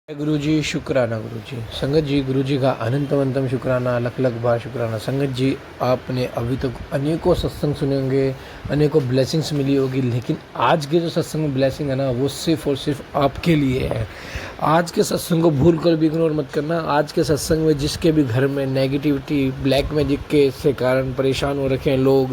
गुरु जी शुक्राना गुरु जी। संगत जी, गुरु जी का अनंतवंतम शुक्राना, लख लख बार शुक्राना। संगत जी, आपने अभी तक अनेकों सत्संग सुने होंगे, अनेकों ब्लेसिंग्स मिली होगी, लेकिन आज के जो सत्संग में ब्लेसिंग है ना, वो सिर्फ और सिर्फ आपके लिए है। आज के सत्संग को भूल कर भी इग्नोर मत करना। आज के सत्संग में जिसके भी घर में नेगेटिविटी, ब्लैक मैजिक के से कारण परेशान हो रखे हैं लोग,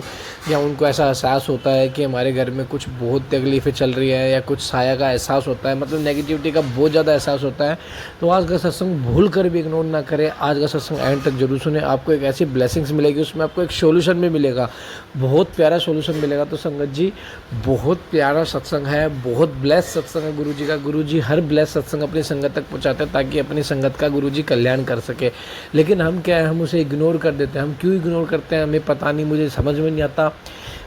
या उनको ऐसा एहसास होता है कि हमारे घर में कुछ बहुत तकलीफ़ें चल रही है, या कुछ साया का एहसास होता है, मतलब नेगेटिविटी का बहुत ज़्यादा एहसास होता है, तो आज का सत्संग भूल कर भी इग्नोर ना करें। आज का सत्संग एंड तक जरूर सुने। आपको एक ऐसी ब्लेसिंग्स मिलेगी, उसमें आपको एक सोल्यूशन भी मिलेगा, बहुत प्यारा सोल्यूशन मिलेगा। तो संगत जी, बहुत प्यारा सत्संग है, बहुत ब्लेस सत्संग है गुरु जी का। गुरु जी हर ब्लेस सत्संग अपनी संगत तक पहुँचाते हैं ताकि अपनी संगत का गुरु जी कल्याण कर सके। लेकिन हम क्या है, हम उसे इग्नोर कर देते हैं। हम क्यों इग्नोर करते हैं हमें पता नहीं, मुझे समझ में नहीं आता।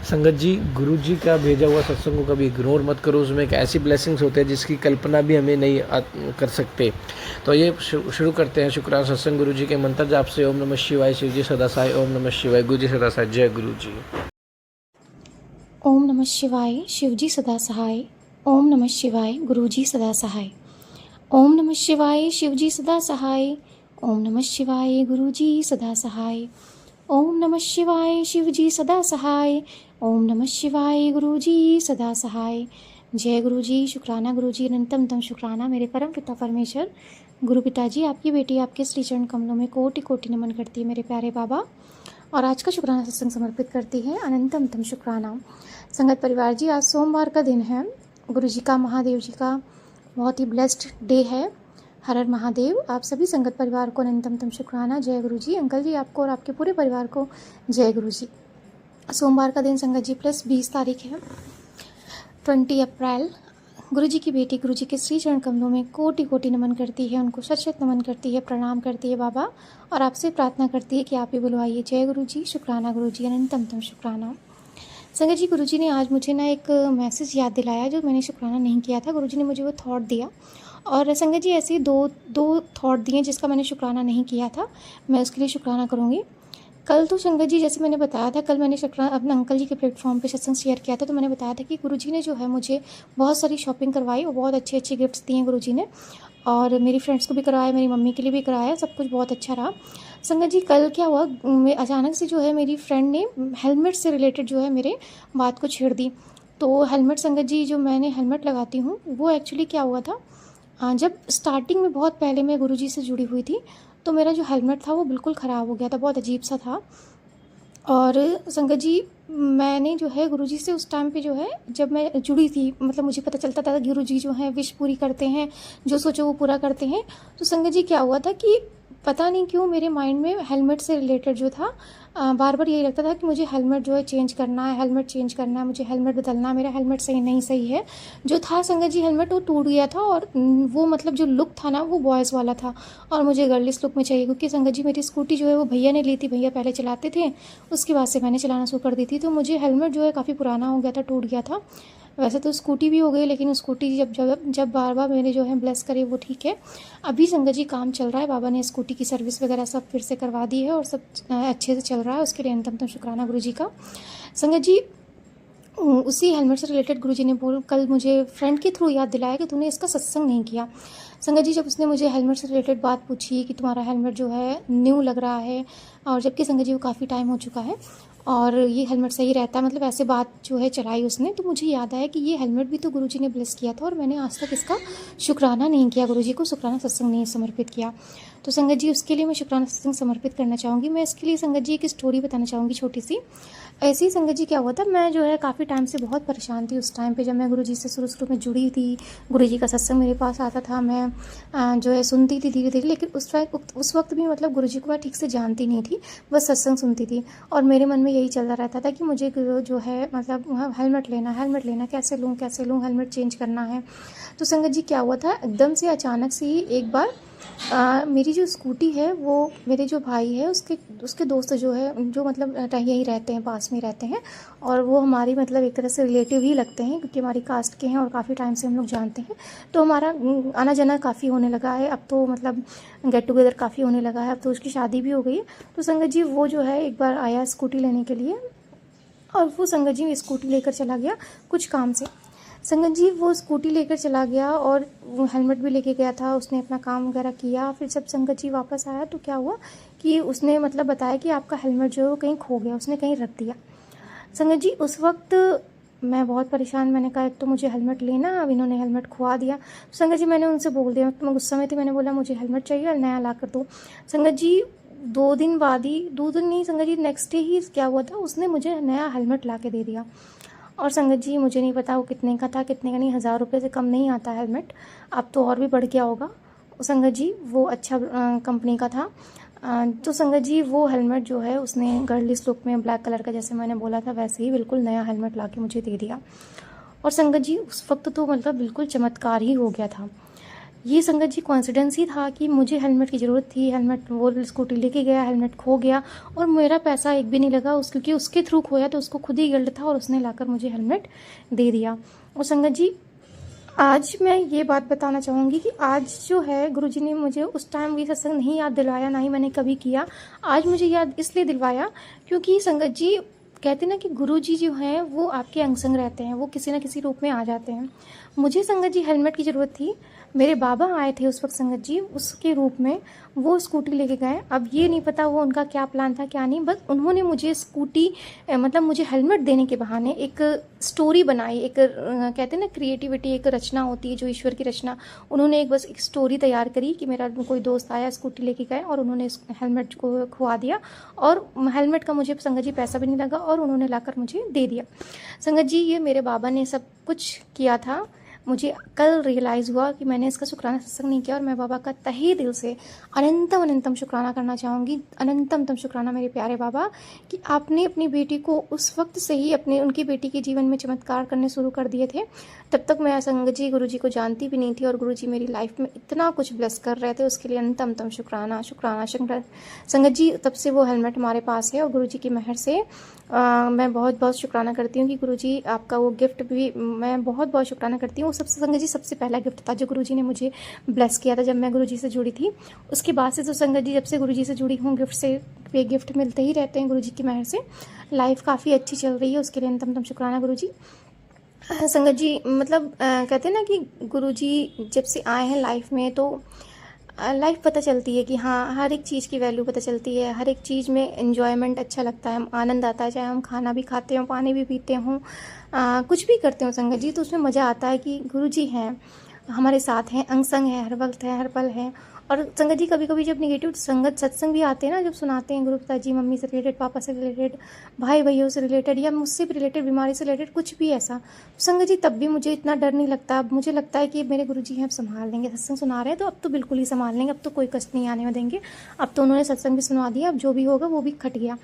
संगत जी, गुरु जी का भेजा हुआ सत्संग को कभी इग्नोर मत करो। उसमें एक ऐसी ब्लेसिंग्स होते हैं जिसकी कल्पना भी हमें नहीं कर सकते। तो ये शुरू करते हैं शुक्राना सत्संग गुरु जी के मंत्र जाप से। ओम नमः शिवाय, शिव जी सदा सहाय। ओम नमः शिवाय, गुरु जी सदा सहाय। जय गुरु जी। ओम नमः शिवाय, शिवजी सदा सहाय। ओम नमः शिवाय, गुरुजी सदा सहाय। ओम नमः शिवाय, शिवजी सदा सहाय। ओम नमः शिवाय, गुरुजी सदा सहाय। ओम नमः शिवाय, शिवजी सदा सहाय। ओम नमः शिवाय, गुरुजी सदा सहाय। जय गुरुजी। शुक्राना गुरुजी, अनंतम तम शुक्राना। मेरे परम पिता परमेश्वर गुरु पिताजी, आपकी बेटी आपके श्री चरण कमलों में कोटि कोटि नमन करती है मेरे प्यारे बाबा। और आज का शुक्राना सत्संग समर्पित करती है अनंतम तम शुक्राना। संगत परिवार जी, आज सोमवार का दिन है। गुरु जी का, महादेव जी का बहुत ही ब्लेस्ड डे है। हर हर महादेव। आप सभी संगत परिवार को अनंतम तम शुक्राना। जय गुरु जी। अंकल जी, आपको और आपके पूरे परिवार को जय गुरु जी। सोमवार का दिन संगत जी प्लस 20 तारीख है, 20 अप्रैल। गुरु जी की बेटी गुरु जी के श्री चरण कमलों में कोटि कोटि नमन करती है, उनको शत शत नमन करती है, प्रणाम करती है बाबा, और आपसे प्रार्थना करती है कि आप ही बुलवाइए। जय गुरु जी। शुक्राना गुरु जी, अनंतम तम शुक्राना। संगत जी, गुरुजी ने आज मुझे ना एक मैसेज याद दिलाया जो मैंने शुक्राना नहीं किया था। गुरुजी ने मुझे वो थॉट दिया, और संगत जी ऐसे ही दो थॉट दिए जिसका मैंने शुक्राना नहीं किया था। मैं उसके लिए शुक्राना करूँगी। कल तो संगत जी, जैसे मैंने बताया था, कल मैंने शुक्राना अपने अंकल जी के प्लेटफॉर्म पे सत्संग शेयर किया था, तो मैंने बताया था कि गुरुजी ने जो है मुझे बहुत सारी शॉपिंग करवाई और बहुत अच्छे अच्छे गिफ्ट्स दिए गुरुजी ने, और मेरी फ्रेंड्स को भी कराया, मेरी मम्मी के लिए भी कराया। सब कुछ बहुत अच्छा रहा। संगत जी, कल क्या हुआ, अचानक से जो है मेरी फ्रेंड ने हेलमेट से रिलेटेड जो है मेरे बात को छेड़ दी। तो हेलमेट संगत जी, जो मैंने हेलमेट लगाती हूँ, वो एक्चुअली क्या हुआ था, जब स्टार्टिंग में बहुत पहले मैं गुरुजी से जुड़ी हुई थी, तो मेरा जो हेलमेट था वो बिल्कुल ख़राब हो गया था, बहुत अजीब सा था। और संगत जी, मैंने जो है गुरुजी से उस टाइम पे जो है, जब मैं जुड़ी थी, मतलब मुझे पता चलता था गुरुजी जो हैं विश पूरी करते हैं, जो सोचो वो पूरा करते हैं। तो संगत जी, क्या हुआ था कि पता नहीं क्यों मेरे माइंड में हेलमेट से रिलेटेड जो था, बार बार यही लगता था कि मुझे हेलमेट जो है चेंज करना है, हेलमेट चेंज करना है, मुझे हेलमेट बदलना है, मेरा हेलमेट सही है। जो था संगत जी, हेलमेट वो टूट गया था, और वो मतलब जो लुक था ना, वो बॉयज़ वाला था, और मुझे गर्लिश लुक में चाहिए। क्योंकि संगत जी, मेरी स्कूटी जो है वो भैया ने ली थी, भैया पहले चलाते थे, उसके बाद से मैंने चलाना शुरू कर दी थी। तो मुझे हेलमेट जो है काफ़ी पुराना हो गया था, टूट गया था। वैसे तो स्कूटी भी हो गई, लेकिन स्कूटी जब जब जब बाबा मेरे जो है ब्लेस करे वो ठीक है। अभी संगत जी काम चल रहा है, बाबा ने स्कूटी की सर्विस वगैरह सब फिर से करवा दी है, और सब अच्छे से चल रहा है। उसके लिए अंतम शुक्राना गुरु जी का। संगत जी, उसी हेलमेट से रिलेटेड गुरुजी ने कल मुझे फ्रेंड के थ्रू याद दिलाया कि तूने इसका सत्संग नहीं किया। संगत जी, जब उसने मुझे हेलमेट से रिलेटेड बात पूछी कि तुम्हारा हेलमेट जो है न्यू लग रहा है, और जबकि संगत जी वो काफ़ी टाइम हो चुका है, और ये हेलमेट सही रहता है, मतलब ऐसे बात जो है चलाई उसने, तो मुझे याद आया कि ये हेलमेट भी तो गुरुजी ने ब्लेस किया था, और मैंने आज तक इसका शुक्राना नहीं किया, गुरुजी को शुक्राना सत्संग नहीं समर्पित किया। तो संगत जी, उसके लिए मैं शुक्राना सत्संग समर्पित करना चाहूँगी। मैं इसके लिए संगत जी एक स्टोरी बताना चाहूँगी छोटी सी। ऐसी ही संगत जी क्या हुआ था, मैं जो है काफ़ी टाइम से बहुत परेशान थी उस टाइम पे, जब मैं गुरुजी से शुरू में जुड़ी थी। गुरुजी का सत्संग मेरे पास आता था, मैं जो है सुनती थी धीरे धीरे, लेकिन उस वक्त भी मतलब गुरुजी को मैं ठीक से जानती नहीं थी, बस सत्संग सुनती थी, और मेरे मन में यही चलता रहता था कि मुझे जो है मतलब हेलमेट लेना, कैसे लूँ, हेलमेट चेंज करना है। तो संगत जी, क्या हुआ था, एकदम से अचानक से ही एक बार मेरी जो स्कूटी है, वो मेरे जो भाई है उसके दोस्त जो है, जो मतलब यहीं रहते हैं, पास में रहते हैं, और वो हमारी मतलब एक तरह से रिलेटिव ही लगते हैं, क्योंकि हमारी कास्ट के हैं और काफ़ी टाइम से हम लोग जानते हैं। तो हमारा आना जाना काफ़ी होने लगा है अब तो, मतलब गेट टुगेदर काफ़ी होने लगा है अब तो। उसकी शादी भी हो गई है। तो संगत जी, वो जो है एक बार आया स्कूटी लेने के लिए, और वो संगत जी स्कूटी लेकर चला गया कुछ काम से। संगत जी वो स्कूटी लेकर चला गया और वो हेलमेट भी लेके गया था, उसने अपना काम वगैरह किया। फिर जब संगत जी वापस आया तो क्या हुआ कि उसने मतलब बताया कि आपका हेलमेट जो है वो कहीं खो गया, उसने कहीं रख दिया। संगत जी उस वक्त मैं बहुत परेशान, मैंने कहा एक तो मुझे हेलमेट लेना, अब इन्होंने हेलमेट खुआ दिया। संगत जी मैंने उनसे बोल दिया, तो मैं गुस्से में थी, मैंने बोला मुझे हेलमेट चाहिए और नया ला कर दो। संगत जी 2 दिन बाद ही, 2 दिन नहीं संगत जी, नेक्स्ट डे ही क्या हुआ था, उसने मुझे नया हेलमेट ला के दे दिया। और संगत जी मुझे नहीं पता वो कितने का था, कितने का नहीं, 1000 रुपये से कम नहीं आता हेलमेट, अब तो और भी बढ़ गया होगा। संगत जी वो अच्छा कंपनी का था। तो संगत जी वो हेलमेट जो है उसने गर्लिश लुक में ब्लैक कलर का, जैसे मैंने बोला था वैसे ही बिल्कुल नया हेलमेट ला के मुझे दे दिया। और संगत जी उस वक्त तो मतलब बिल्कुल चमत्कार ही हो गया था। ये संगत जी कॉन्फिडेंस ही था कि मुझे हेलमेट की ज़रूरत थी, हेलमेट वो स्कूटी लेके गया, हेलमेट खो गया और मेरा पैसा एक भी नहीं लगा क्योंकि उसके थ्रू खोया तो उसको खुद ही गिल्ट था और उसने लाकर मुझे हेलमेट दे दिया। और संगत जी आज मैं ये बात बताना चाहूँगी कि आज जो है गुरुजी ने मुझे उस टाइम ये सत्संग नहीं याद दिलवाया, ना ही मैंने कभी किया। आज मुझे याद इसलिए दिलवाया क्योंकि संगत जी कहते हैं ना कि गुरुजी जो हैं वो आपके अंग संग रहते हैं, वो किसी न किसी रूप में आ जाते हैं। मुझे संगत जी हेलमेट की ज़रूरत थी, मेरे बाबा आए थे उस वक्त संगत जी, उसके रूप में वो स्कूटी लेके गए। अब ये नहीं पता वो उनका क्या प्लान था क्या नहीं, बस उन्होंने मुझे स्कूटी मतलब मुझे हेलमेट देने के बहाने एक स्टोरी बनाई, एक कहते हैं ना क्रिएटिविटी, एक रचना होती है जो ईश्वर की रचना, उन्होंने बस एक स्टोरी तैयार करी कि मेरा कोई दोस्त आया, स्कूटी लेके गए और उन्होंने हेलमेट को खुआ दिया और हेलमेट का मुझे संगत जी पैसा भी नहीं लगा और उन्होंने लाकर मुझे दे दिया। संगत जी ये मेरे बाबा ने सब कुछ किया था। मुझे कल रियलाइज़ हुआ कि मैंने इसका शुक्राना सत्संग नहीं किया और मैं बाबा का तहे दिल से अनंतम अनंतम शुक्राना करना चाहूँगी। अनंतम शुक्राना मेरे प्यारे बाबा कि आपने अपनी बेटी को उस वक्त से ही उनकी बेटी के जीवन में चमत्कार करने शुरू कर दिए थे। तब तक मैं संगत जी गुरु जी को जानती भी नहीं थी और गुरु जी मेरी लाइफ में इतना कुछ ब्लेस कर रहे थे, उसके लिए अनंतम शुक्राना शुक्राना शुक्राना। संगत जी तब से वो हेलमेट हमारे पास है और गुरु जी की मेहर से मैं बहुत बहुत शुक्राना करती हूँ कि गुरुजी आपका वो गिफ्ट भी मैं बहुत बहुत शुक्राना करती हूँ। सबसे संगत जी सबसे पहला गिफ्ट था जो गुरुजी ने मुझे ब्लेस किया था जब मैं गुरुजी से जुड़ी थी। उसके बाद से तो संगत जी जब से गुरुजी से जुड़ी हूँ गिफ्ट से पे गिफ्ट मिलते ही रहते हैं गुरुजी की मेहर से। लाइफ काफ़ी अच्छी चल रही है, उसके लिए अंतम शुक्राना गुरुजी। संगत जी मतलब कहते हैं ना कि गुरुजी जब से आए हैं लाइफ में तो लाइफ पता चलती है कि हाँ हर एक चीज़ की वैल्यू पता चलती है, हर एक चीज़ में एन्जॉयमेंट अच्छा लगता है, आनंद आता है, चाहे हम खाना भी खाते हों, पानी भी पीते हों, कुछ भी करते हो संगत जी, तो उसमें मज़ा आता है कि गुरुजी हैं, हमारे साथ हैं, अंग संग है, हर वक्त है, हर पल है। और संगत जी कभी कभी जब निगेटिव संगत सत्संग भी आते हैं ना, जब सुनाते हैं गुरु पिताजी मम्मी से रिलेटेड, पापा से रिलेटेड, भाई भैयों से रिलेटेड या मुझसे भी रिलेटेड, बीमारी से रिलेटेड कुछ भी ऐसा, संगत जी तब भी मुझे इतना डर नहीं लगता। अब मुझे लगता है कि मेरे गुरु जी हैं, अब संभाल लेंगे, सत्संग सुना रहे हैं तो अब तो बिल्कुल ही संभाल लेंगे, अब तो कोई कष्ट नहीं आने देंगे, अब तो उन्होंने सत्संग भी सुना दिया, अब जो भी होगा वो भी खट गया।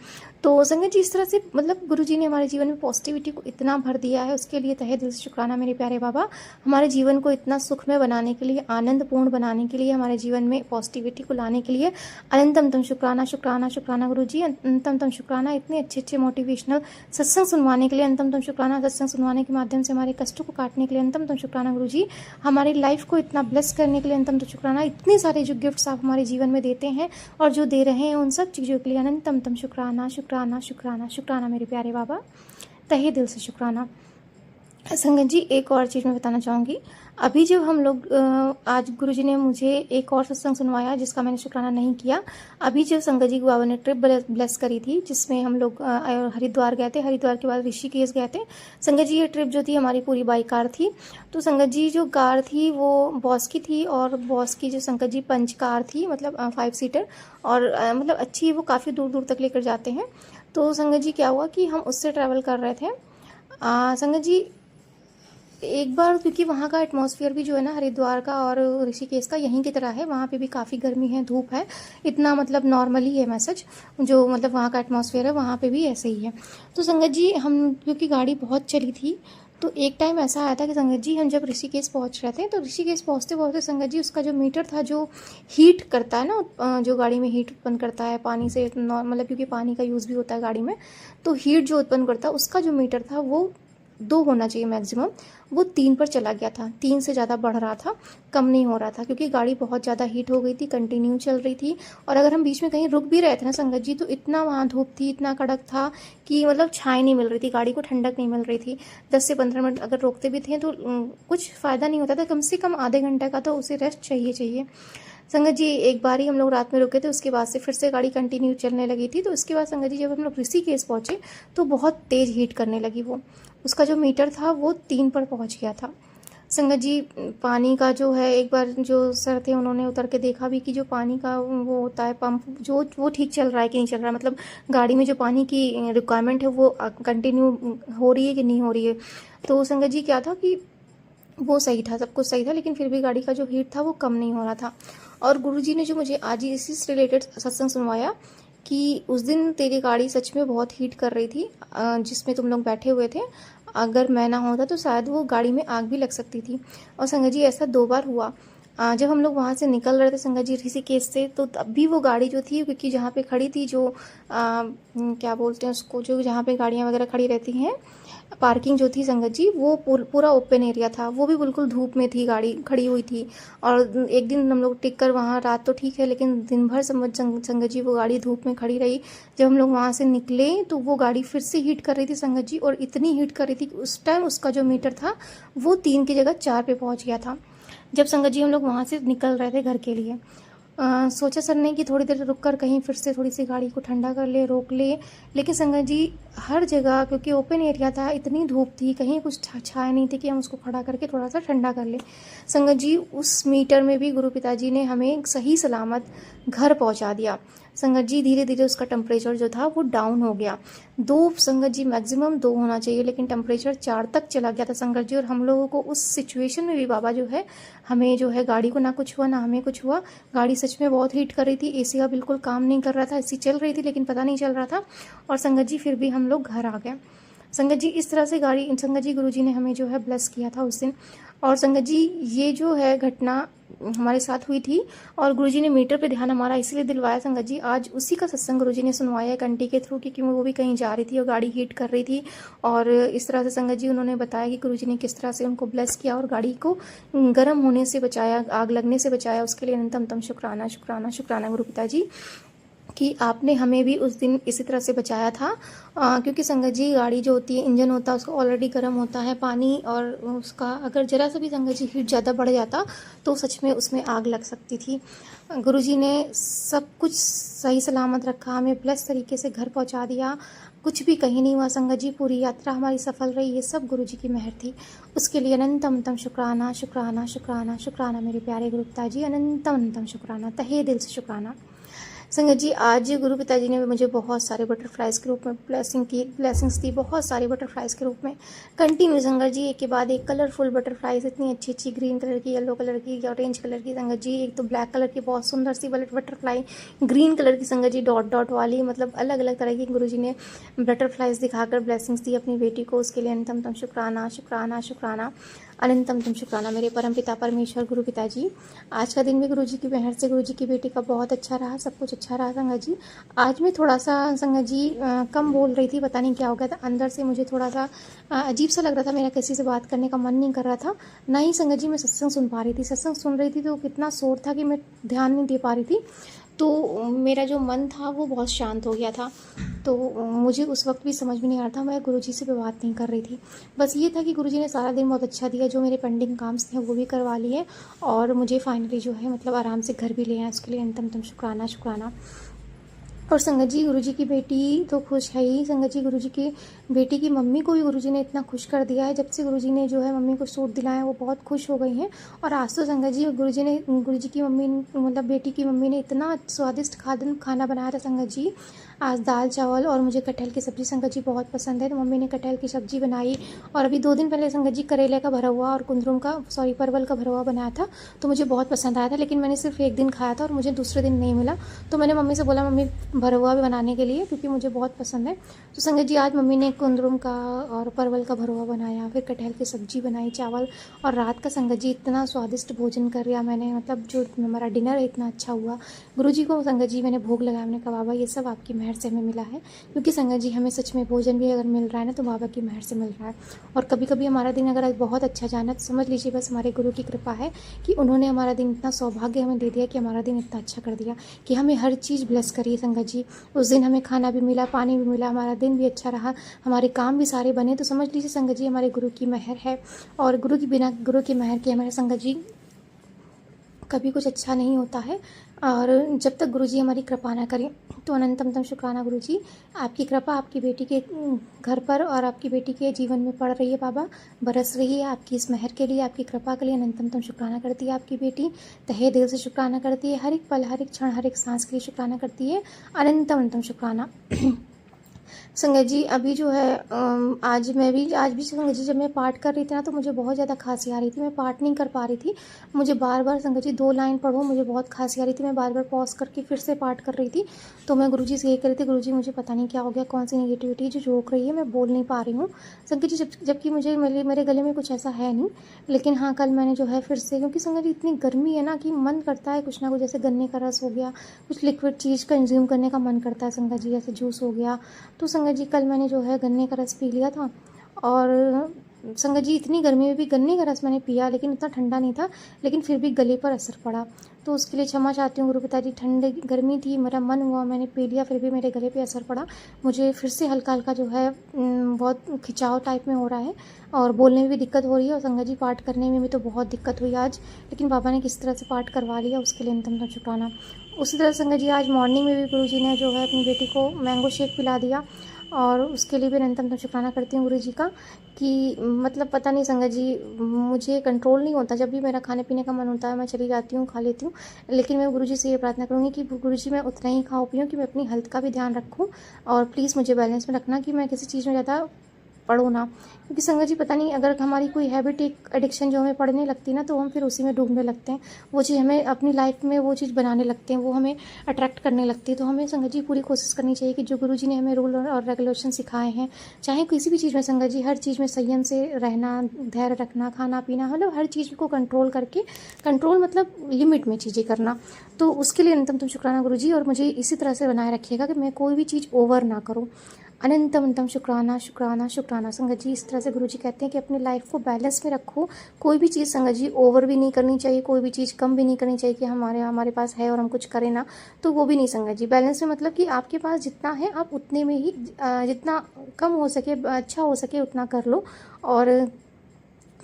तो संगत जी इस तरह से मतलब गुरु जी ने हमारे जीवन में पॉजिटिविटी को इतना भर दिया है, उसके लिए तहे दिल से शुक्राना मेरे प्यारे बाबा। हमारे जीवन को इतना सुखमय बनाने के लिए, आनंदपूर्ण बनाने के लिए, हमारे जीवन में पॉजिटिविटी को लाने के लिए अनंतम शुक्राना शुक्राना शुक्राना गुरु जी, अनंतम शुक्राना इतने अच्छे अच्छे मोटिवेशनल सत्संग सुनवाने के लिए, अनंतम शुक्राना सत्संग सुनवाने के माध्यम से हमारे कष्टों को काटने के लिए, अनंतम शुक्राना गुरु जी, हमारी लाइफ को इतना ब्लेस करने के लिए अनंतम शुक्राना। इतने सारे जो गिफ्ट्स आप हमारे जीवन में देते हैं और जो दे रहे हैं उन सब चीज़ों के लिए अनंतम शुक्राना शुक्राना शुक्राना शुक्राना मेरे प्यारे बाबा, तहे दिल से शुक्राना। संगत जी एक और चीज़ मैं बताना चाहूँगी, अभी जब हम लोग आज गुरुजी ने मुझे एक और सत्संग सुनवाया जिसका मैंने शुक्राना नहीं किया। अभी जो संगत जी बाबा ने ट्रिप ब्लेस करी थी जिसमें हम लोग हरिद्वार गए थे, हरिद्वार के बाद ऋषिकेश गए थे। संगत जी ये ट्रिप जो थी हमारी पूरी बाई कार थी। तो संगत जी जो कार थी वो बॉस की थी और बॉस की जो संगत जी पंच कार थी, मतलब 5 सीटर और मतलब अच्छी, वो काफ़ी दूर दूर तक लेकर जाते हैं। तो संगत जी क्या हुआ कि हम उससे ट्रैवल कर रहे थे। संगत जी एक बार, क्योंकि वहाँ का एटमॉस्फेयर भी जो है ना हरिद्वार का और ऋषिकेश का यहीं की तरह है, वहाँ पे भी काफ़ी गर्मी है, धूप है, इतना मतलब नॉर्मली है मैसेज, जो मतलब वहाँ का एटमॉस्फेयर है वहाँ पे भी ऐसे ही है। तो संगत जी हम, क्योंकि गाड़ी बहुत चली थी, तो एक टाइम ऐसा आया था कि संगत जी हम जब ऋषिकेश पहुँच रहे थे, तो ऋषिकेश पहुँचते पहुँचते संगत जी उसका जो मीटर था जो हीट करता है ना, जो गाड़ी में हीट उत्पन्न करता है पानी से, मतलब क्योंकि पानी का यूज़ भी होता है गाड़ी में, तो हीट जो उत्पन्न करता है उसका जो मीटर था वो 2 होना चाहिए मैक्सिमम, वो 3 पर चला गया था। 3 से ज़्यादा बढ़ रहा था, कम नहीं हो रहा था, क्योंकि गाड़ी बहुत ज़्यादा हीट हो गई थी, कंटिन्यू चल रही थी। और अगर हम बीच में कहीं रुक भी रहे थे ना संगत जी, तो इतना वहाँ धूप थी, इतना कड़क था कि मतलब छाँव नहीं मिल रही थी, गाड़ी को ठंडक नहीं मिल रही थी। 10 से 15 मिनट अगर रोकते भी थे तो कुछ फ़ायदा नहीं होता था, कम से कम आधे घंटे का तो उसे रेस्ट चाहिए। संगत जी एक बार ही हम लोग रात में रुके थे, उसके बाद से फिर से गाड़ी कंटिन्यू चलने लगी थी। तो उसके बाद संगत जी जब हम लोग ऋषिकेश पहुँचे तो बहुत तेज़ हीट करने लगी वो, उसका जो मीटर था वो 3 पर पहुँच गया था। संगत जी पानी का जो है, एक बार जो सर थे उन्होंने उतर के देखा भी कि जो पानी का वो होता है पंप, जो वो ठीक चल रहा है कि नहीं चल रहा है, मतलब गाड़ी में जो पानी की रिक्वायरमेंट है वो कंटिन्यू हो रही है कि नहीं हो रही है। तो संगत जी क्या था कि वो सही था, सब कुछ सही था, लेकिन फिर भी गाड़ी का जो हीट था वो कम नहीं हो रहा था। और गुरुजी ने जो मुझे आज ही इसी से रिलेटेड सत्संग सुनवाया कि उस दिन तेरी गाड़ी सच में बहुत हीट कर रही थी, जिसमें तुम लोग बैठे हुए थे। अगर मैं ना होता तो शायद वो गाड़ी में आग भी लग सकती थी। और संगत जी ऐसा 2 बार हुआ। जब हम लोग वहाँ से निकल रहे थे संगत जी ऋषिकेश से, तो तब भी वो गाड़ी जो थी, क्योंकि जहाँ पे खड़ी थी जो क्या बोलते हैं उसको, जो जहाँ पे गाड़ियाँ वगैरह खड़ी रहती हैं, पार्किंग जो थी संगत जी, वो पूरा ओपन एरिया था, वो भी बिल्कुल धूप में थी, गाड़ी खड़ी हुई थी। और एक दिन हम लोग टिक कर वहाँ, रात तो ठीक है लेकिन दिन भर संगत जी वो गाड़ी धूप में खड़ी रही। जब हम लोग वहाँ से निकले तो वो गाड़ी फिर से हीट कर रही थी संगत जी, और इतनी हीट कर रही थी कि उस टाइम उसका जो मीटर था वो 3 की जगह 4 पे पहुँच गया था। जब संगत जी हम लोग वहाँ से निकल रहे थे घर के लिए, सोचा सर ने कि थोड़ी देर रुक कर कहीं फिर से थोड़ी सी गाड़ी को ठंडा कर ले, रोक ले। लेकिन संगत जी हर जगह, क्योंकि ओपन एरिया था, इतनी धूप थी, कहीं कुछ छाया नहीं थी कि हम उसको खड़ा करके थोड़ा सा ठंडा कर ले। संगत जी उस मीटर में भी गुरु पिताजी ने हमें सही सलामत घर पहुंचा दिया। संगत जी धीरे धीरे उसका टेम्परेचर जो था वो डाउन हो गया। 2 संगत जी मैक्सिमम 2 होना चाहिए, लेकिन टेम्परेचर 4 तक चला गया था संगत जी। और हम लोगों को उस सिचुएशन में भी बाबा जो है, हमें जो है गाड़ी को ना कुछ हुआ ना हमें कुछ हुआ। गाड़ी सच में बहुत हीट कर रही थी, एसी का बिल्कुल काम नहीं कर रहा था, एसी चल रही थी लेकिन पता नहीं चल रहा था। और संगत जी फिर भी हम लोग घर आ गए। संगत जी इस तरह से संगत जी गुरुजी ने हमें जो है ब्लेस किया था उस दिन। और संगत जी ये जो है घटना हमारे साथ हुई थी, और गुरुजी ने मीटर पे ध्यान हमारा इसलिए दिलवाया संगत जी, आज उसी का सत्संग गुरुजी ने सुनवाया एक आंटी के थ्रू, क्योंकि वो भी कहीं जा रही थी और गाड़ी हीट कर रही थी। और इस तरह से संगत जी उन्होंने बताया कि गुरुजी ने किस तरह से उनको ब्लेस किया और गाड़ी को गर्म होने से बचाया, आग लगने से बचाया। उसके लिए अनंतम शुक्राना शुक्राना शुक्राना गुरु पिताजी, कि आपने हमें भी उस दिन इसी तरह से बचाया था। क्योंकि संगत जी गाड़ी जो होती है, इंजन होता है, उसका ऑलरेडी गर्म होता है पानी, और उसका अगर ज़रा सा भी संगत जी हीट ज़्यादा बढ़ जाता तो सच में उसमें आग लग सकती थी। गुरुजी ने सब कुछ सही सलामत रखा, हमें ब्लेस तरीके से घर पहुंचा दिया, कुछ भी कहीं नहीं हुआ संगत जी। पूरी यात्रा हमारी सफल रही, ये सब गुरुजी की मेहर थी। उसके लिए अनंतम शुक्राना शुक्राना शुक्राना शुक्राना मेरे प्यारे गुरु पिताजी, अनंतम शुक्राना, तहे दिल से शुक्राना। संगत जी आज गुरु पिताजी ने मुझे बहुत सारे बटरफ्लाइज के रूप में ब्लेसिंग्स दी, बहुत सारे बटरफ्लाइज के रूप में कंटिन्यू। संगत जी एक के बाद एक कलरफुल बटरफ्लाइज, इतनी अच्छी अच्छी ग्रीन कलर की, येलो कलर की, ऑरेंज कलर की संगत जी, एक तो ब्लैक कलर की बहुत सुंदर सी बटरफ्लाई, ग्रीन कलर की संगत जी डॉट डॉट वाली, मतलब अलग अलग तरह की गुरु जी ने बटरफ्लाइज दिखाकर ब्लेसिंग्स दी अपनी बेटी को। उसके लिए अनंतम शुक्राना शुक्राना शुक्राना, अनंतम शुक्राना मेरे परम पिता परमेश्वर गुरु पिताजी। आज का दिन भी गुरु जी की मेहर से गुरु जी की बेटी का बहुत अच्छा रहा, सब कुछ अच्छा रहा संगत जी। आज मैं थोड़ा सा संगत जी कम बोल रही थी, पता नहीं क्या हो गया था, अंदर से मुझे थोड़ा सा अजीब सा लग रहा था, मेरा किसी से बात करने का मन नहीं कर रहा था, ना ही संगत जी मैं सत्संग सुन पा रही थी। सत्संग सुन रही थी तो कितना शोर था कि मैं ध्यान नहीं दे पा रही थी, तो मेरा जो मन था वो बहुत शांत हो गया था। तो मुझे उस वक्त भी समझ में नहीं आ रहा था, मैं गुरुजी से भी बात नहीं कर रही थी। बस ये था कि गुरुजी ने सारा दिन बहुत अच्छा दिया, जो मेरे पेंडिंग काम्स थे वो भी करवा लिए, और मुझे फाइनली जो है मतलब आराम से घर भी ले आए। उसके लिए अनंतम शुक्राना शुक्राना। और संगत जी गुरुजी की बेटी तो खुश है ही, संगत जी गुरुजी की बेटी की मम्मी को भी गुरुजी ने इतना खुश कर दिया है। जब से गुरुजी ने जो है मम्मी को सूट दिलाया, वो बहुत खुश हो गई हैं। और आज तो संगत जी गुरुजी की मम्मी, मतलब बेटी की मम्मी ने इतना स्वादिष्ट खाना बनाया था संगत जी। आज दाल चावल और मुझे कटहल की सब्ज़ी संगत जी बहुत पसंद है, तो मम्मी ने कटहल की सब्ज़ी बनाई। और अभी 2 दिन पहले संगत जी करेले का भरा हुआ और परवल का भरा हुआ बनाया था, तो मुझे बहुत पसंद आया था। लेकिन मैंने सिर्फ एक दिन खाया था और मुझे दूसरे दिन नहीं मिला, तो मैंने मम्मी से बोला मम्मी भरा हुआ भी बनाने के लिए, क्योंकि मुझे बहुत पसंद है। तो संगत जी आज मम्मी ने कुंदरुम का और परवल का भरवा बनाया, फिर कटहल की सब्जी बनाई, चावल, और रात का संगत जी इतना स्वादिष्ट भोजन कर लिया मैंने, मतलब जो हमारा डिनर है इतना अच्छा हुआ। गुरुजी को संगत जी मैंने भोग लगाया, मैंने कहा बाबा ये सब आपकी मेहर से हमें मिला है, क्योंकि संगत जी हमें सच में भोजन भी अगर मिल रहा है ना तो बाबा की मेहर से मिल रहा है। और कभी कभी हमारा दिन अगर आज बहुत अच्छा जाना तो समझ लीजिए बस हमारे गुरु की कृपा है कि उन्होंने हमारा दिन इतना सौभाग्य हमें दे दिया कि हमारा दिन इतना अच्छा कर दिया कि हमें हर चीज़ ब्लेस करी संगत जी। उस दिन हमें खाना भी मिला, पानी भी मिला, हमारा दिन भी अच्छा रहा, हमारे काम भी सारे बने, तो समझ लीजिए संगत जी हमारे गुरु की मेहर है। और गुरु की बिना गुरु की मेहर के हमारे संगत जी कभी कुछ अच्छा नहीं होता है। और जब तक गुरुजी हमारी कृपा ना करें तो अनंतम शुक्राना गुरुजी, आपकी कृपा आपकी बेटी के घर पर और आपकी बेटी के जीवन में पड़ रही है बाबा, बरस रही है। आपकी इस मेहर के लिए, आपकी कृपा के लिए अनंतम शुक्राना करती है आपकी बेटी, तहे दिल से शुक्राना करती है, हर एक पल, हर एक क्षण, हर एक सांस के लिए शुक्राना करती है, अनंतम शुक्राना। संगत जी अभी जो है आज भी संगत जी जब मैं पाठ कर रही थी ना तो मुझे बहुत ज़्यादा खांसी आ रही थी, मैं पाठ नहीं कर पा रही थी। मुझे बार बार संगत जी 2 लाइन पढ़ो, मुझे बहुत खांसी आ रही थी, मैं बार बार पॉज करके फिर से पाठ कर रही थी। तो मैं गुरुजी से यही कह रही थी, गुरुजी मुझे पता नहीं क्या हो गया, कौन सी नेगेटिविटी जो रोक रही है, मैं बोल नहीं पा रही हूँ संगत जी, जबकि मुझे मेरे गले में कुछ ऐसा है नहीं। लेकिन हाँ कल मैंने जो है फिर से, क्योंकि संगत जी इतनी गर्मी है ना कि मन करता है कुछ ना कुछ, जैसे गन्ने का रस हो गया, कुछ लिक्विड चीज़ कंज्यूम करने का मन करता है संगत जी, जैसे जूस हो गया। तो संगत जी कल मैंने जो है गन्ने का रस पी लिया था, और संगत जी इतनी गर्मी में भी गन्ने का रस मैंने पिया, लेकिन उतना ठंडा नहीं था, लेकिन फिर भी गले पर असर पड़ा। तो उसके लिए क्षमा चाहती हूँ गुरु पिताजी, ठंड गर्मी थी, मेरा मन हुआ मैंने पी लिया, फिर भी मेरे गले पे असर पड़ा। मुझे फिर से हल्का हल्का जो है बहुत खिंचाव टाइप में हो रहा है, और बोलने में भी दिक्कत हो रही है, और संगत जी पाठ करने में भी तो बहुत दिक्कत हुई आज, लेकिन बाबा ने किस तरह से पाठ करवा लिया उसके लिए अंतम शुक्राना। उसी तरह संगत जी आज मॉर्निंग में भी गुरुजी ने जो है अपनी बेटी को मैंगो शेक पिला दिया, और उसके लिए भी अनंतम शुक्राना करती हूँ गुरुजी का, कि मतलब पता नहीं संगत जी मुझे कंट्रोल नहीं होता, जब भी मेरा खाने पीने का मन होता है मैं चली जाती हूँ, खा लेती हूँ। लेकिन मैं गुरुजी से ये प्रार्थना करूँगी कि गुरुजी मैं उतना ही खाऊं पीऊँ कि मैं अपनी हेल्थ का भी ध्यान रखूँ, और प्लीज़ मुझे बैलेंस में रखना कि मैं किसी चीज़ में ज़्यादा पढ़ो ना, क्योंकि संगत जी पता नहीं अगर हमारी कोई हैबिट, एक एडिक्शन जो हमें पढ़ने लगती है ना तो हम फिर उसी में डूबने लगते हैं, वो चीज़ हमें अपनी लाइफ में वो चीज़ बनाने लगते हैं, वो हमें अट्रैक्ट करने लगती है। तो हमें संगत जी पूरी कोशिश करनी चाहिए कि जो गुरुजी ने हमें रूल और रेगुलेशन सिखाए हैं, चाहे किसी भी चीज़ में संगत जी, हर चीज़ में संयम से रहना, धैर्य रखना, खाना पीना, मतलब हर चीज़ को कंट्रोल करके, कंट्रोल मतलब लिमिट में चीज़ें करना। तो उसके लिए अनंतम शुक्राना गुरुजी, और मुझे इसी तरह से बनाए रखिएगा कि मैं कोई भी चीज़ ओवर ना करूँ। अनंतम शुक्राना शुक्राना शुक्राना। संगत जी इस तरह से गुरुजी कहते हैं कि अपनी लाइफ को बैलेंस में रखो, कोई भी चीज़ संगत जी ओवर भी नहीं करनी चाहिए, कोई भी चीज़ कम भी नहीं करनी चाहिए कि हमारे पास है और हम कुछ करें ना, तो वो भी नहीं संगत जी। बैलेंस में मतलब कि आपके पास जितना है आप उतने में ही, जितना कम हो सके, अच्छा हो सके उतना कर लो, और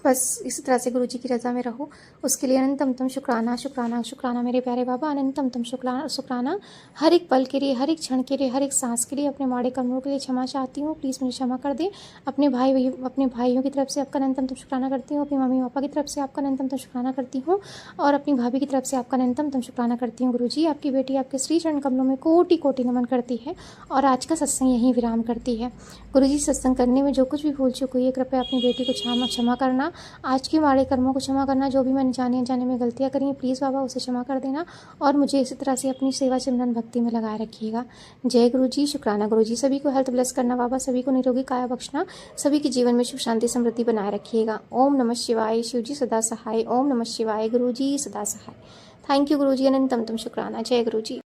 बस इसी तरह से गुरुजी की रज़ा में रहो। उसके लिए अनंतम शुक्राना शुक्राना शुक्राना मेरे प्यारे बाबा, अनंतम शुक्राना हर एक पल के लिए, हर एक क्षण के लिए, हर एक सांस के लिए, अपने माड़े कर्मों के लिए क्षमा चाहती हूँ, प्लीज़ मुझे क्षमा कर दें। अपने भाइयों की तरफ से आपका अनंतम शुक्राना करती हूँ, अपनी मम्मी पापा की तरफ से आपका अनंतम शुक्राना करती हूँ, और अपनी भाभी की तरफ से आपका अनंतम शुक्राना करती हूँ। गुरुजी आपकी बेटी आपके श्री चरण कमलों में कोटि कोटि नमन करती है, और आज का सत्संग यहीं विराम करती है। गुरुजी सत्संग करने में जो कुछ भी भूल चुक हुई है कृपया अपनी बेटी को क्षमा करना, आज के माड़े कर्मों को क्षमा करना, जो भी मैंने जाने अनजाने में गलतियाँ करी हैं प्लीज़ बाबा उसे क्षमा कर देना, और मुझे इसी तरह से अपनी सेवा सिमरन भक्ति में लगाए रखिएगा। जय गुरुजी, शुक्राना गुरुजी। सभी को हेल्थ ब्लेस करना बाबा, सभी को निरोगी काया बख्शना, सभी के जीवन में सुख शांति समृद्धि बनाए रखिएगा। ओम नमः शिवाय, शिव जी सदा सहाय। ओम नमः शिवाय, गुरुजी सदा सहाय। थैंक यू गुरुजी, अनंतम शुक्राना। जय गुरुजी।